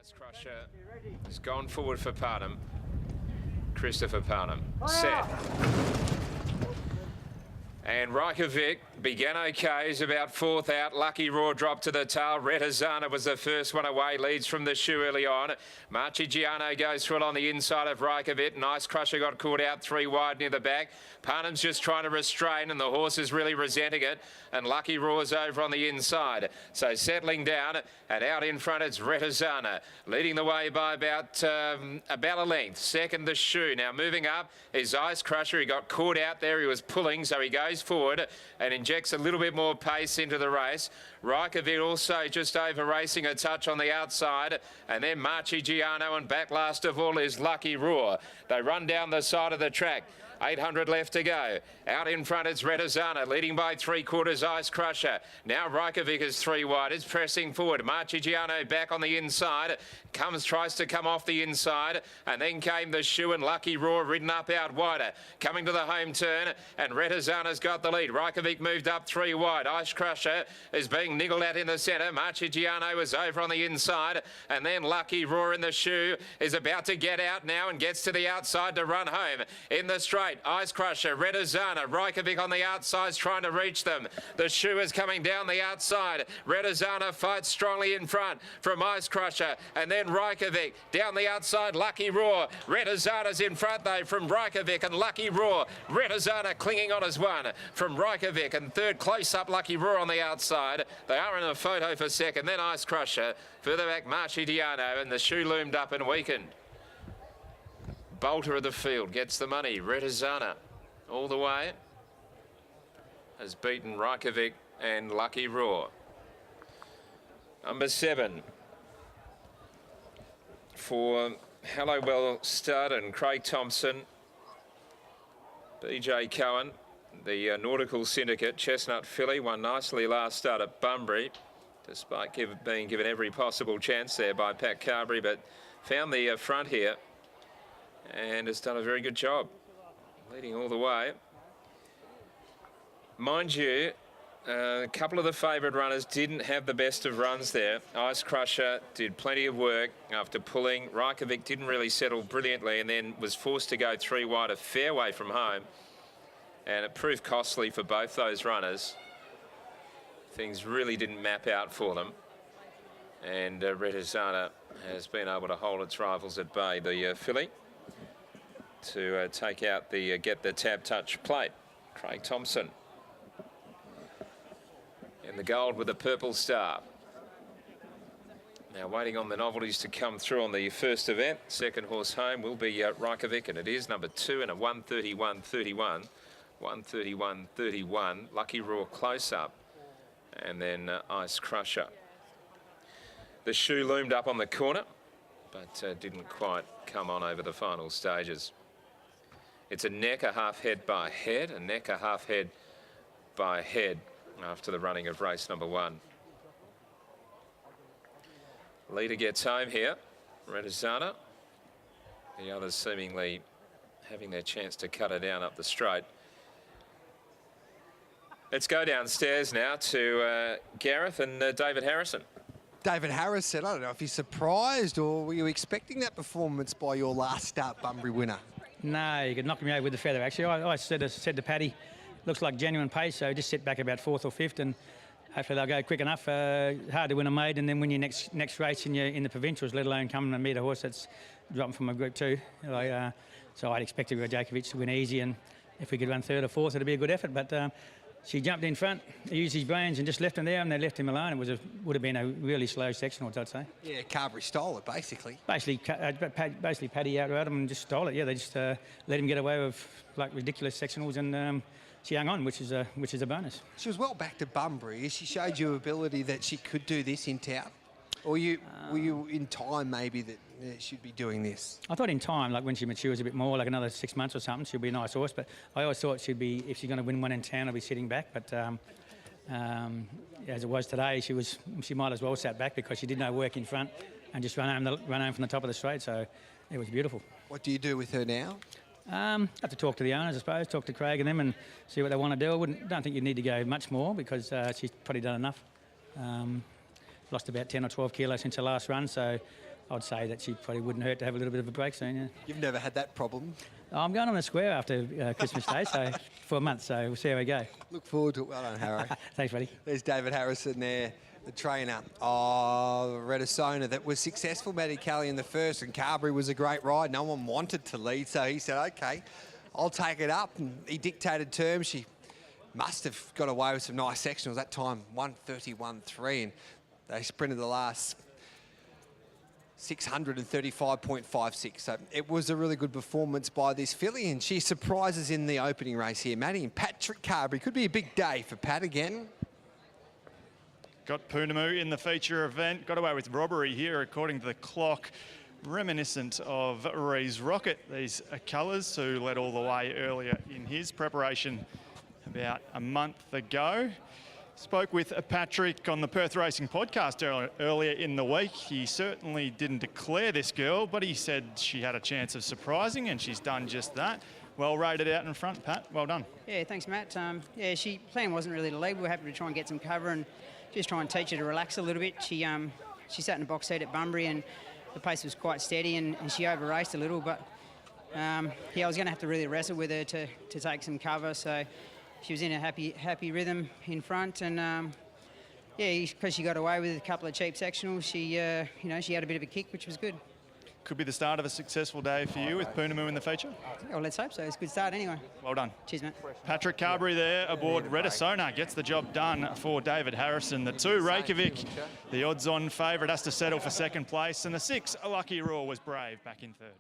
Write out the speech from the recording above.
Ice Crusher has gone forward for Parnham. Christopher Parnham. Set. And Reykjavik began okay, is about fourth out. Lucky Raw dropped to the tail. Retazana was the first one away, leads from the shoe early on. Marchigiano goes through it on the inside of Reykjavik. Nice Crusher got caught out 3 wide near the back. Parnham's just trying to restrain and the horse is really resenting it. And Lucky Raw's over on the inside. So settling down and out in front it's Retazana. Leading the way by about a length. Second the shoe. Now moving up is Ice Crusher. He got caught out there. He was pulling, so he goes forward and injects a little bit more pace into the race. Reykjavik also just over racing a touch on the outside, and then Marchigiano, and back last of all is Lucky Raw. They run down the side of the track. 800 left to go. Out in front it's Retazana, leading by 3/4 Ice Crusher. Now Reykjavik is 3 wide. It's pressing forward. Marchigiano back on the inside. Tries to come off the inside. And then came the shoe and Lucky Raw ridden up out wider. Coming to the home turn. And Retazana's got the lead. Reykjavik moved up 3 wide. Ice Crusher is being niggled at in the centre. Marchigiano is over on the inside. And then Lucky Raw in the shoe is about to get out now and gets to the outside to run home. In the straight, Ice Crusher, Retazana, Reykjavik on the outside trying to reach them. The shoe is coming down the outside. Retazana fights strongly in front from Ice Crusher. And then Reykjavik down the outside, Lucky Raw. Retazana's in front though from Reykjavik and Lucky Raw. Retazana clinging on as one from Reykjavik, and third close up Lucky Raw on the outside. They are in a photo for second. Then Ice Crusher. Further back Marchigiano, and the shoe loomed up and weakened. Bolter of the field gets the money. Retazana all the way has beaten Reykjavik and Lucky Raw. Number 7 for Hallowell Stud and Craig Thompson. BJ Cohen, the Nautical Syndicate, Chestnut filly, won nicely last start at Bunbury, despite being given every possible chance there by Pat Carberry, but found the front here and has done a very good job, leading all the way. Mind you, a couple of the favoured runners didn't have the best of runs there. Ice Crusher did plenty of work after pulling. Reykjavik didn't really settle brilliantly and then was forced to go 3 wide a fair way from home. And it proved costly for both those runners. Things really didn't map out for them. And Retazana has been able to hold its rivals at bay, the filly, to take out the get the tab touch plate. Craig Thompson in the gold with the purple star. Now waiting on the novelties to come through on the first event. Second horse home will be Reykjavik, and it is number 2 in a 131.31. 131.31. Lucky Raw close up, and then Ice Crusher. The shoe loomed up on the corner, but didn't quite come on over the final stages. It's a neck, a half head by head, a neck, a half head by head after the running of race number 1. Leader gets home here, Retazana. The others seemingly having their chance to cut her down up the straight. Let's go downstairs now to Gareth and David Harrison. David Harrison, I don't know if he's surprised, or were you expecting that performance by your last start Bunbury winner? No, you could knock me over with the feather, actually. I said to Paddy, looks like genuine pace, so just sit back about 4th or 5th, and hopefully they'll go quick enough. Hard to win a maiden and then win your next race in the provincials, let alone come and meet a horse that's dropping from a Group 2. So I'd expect Djokovic to win easy, and if we could run 3rd or 4th, it'd be a good effort. But she jumped in front, used his brains and just left him there, and they left him alone. It would have been a really slow sectional, I'd say. Yeah, Carberry stole it, basically. Basically Paddy out him and just stole it. Yeah, they just let him get away with like ridiculous sectionals, and she hung on, which is a bonus. She was well back to Bunbury. She showed you ability that she could do this in town. Or were you in time maybe that she'd be doing this? I thought in time, like when she matures a bit more, like another 6 months or something, she'll be a nice horse. But I always thought she'd be, if she's going to win one in town, I'll be sitting back. But as it was today, she might as well sat back because she did no work in front and just run home from the top of the straight. So it was beautiful. What do you do with her now? Have to talk to the owners, I suppose, talk to Craig and them and see what they want to do. I don't think you need to go much more because she's probably done enough. Lost about 10 or 12 kilos since her last run, so I'd say that she probably wouldn't hurt to have a little bit of a break soon. Yeah. You've never had that problem. I'm going on the square after Christmas Day, so for a month. So we'll see how we go. Look forward to it. Well done, Harry. Thanks, buddy. There's David Harrison there, the trainer of Redisona that was successful, Maddie Kelly, in the first, and Carberry was a great ride. No one wanted to lead, so he said, OK, I'll take it up. And he dictated terms. She must have got away with some nice sectionals. That time, 1:31.3, and they sprinted the last 635.56. So it was a really good performance by this filly, and she surprises in the opening race here. Maddie and Patrick Carberry. Could be a big day for Pat again. Got Poonamoo in the feature event. Got away with robbery here, according to the clock. Reminiscent of Ree's Rocket. These are colours who led all the way earlier in his preparation about a month ago. Spoke with Patrick on the Perth Racing podcast earlier in the week. He certainly didn't declare this girl, but he said she had a chance of surprising, and she's done just that. Well rated out in front, Pat. Well done. Yeah, thanks, Matt. Yeah, plan wasn't really to lead. We were happy to try and get some cover and just try and teach her to relax a little bit. She sat in the box seat at Bunbury, and the pace was quite steady, and she over-raced a little, but yeah, I was going to have to really wrestle with her to take some cover, so she was in a happy rhythm in front, and yeah, because she got away with a couple of cheap sectionals, she she had a bit of a kick, which was good. Could be the start of a successful day for you with Poonamoo in the feature. Well, let's hope so. It's a good start anyway. Well done. Cheers, mate. Patrick Carberry there aboard Redisona gets the job done for David Harrison. The 2, Reykjavik, the odds-on favourite, has to settle for second place, and the 6, A Lucky Raw, was brave back in third.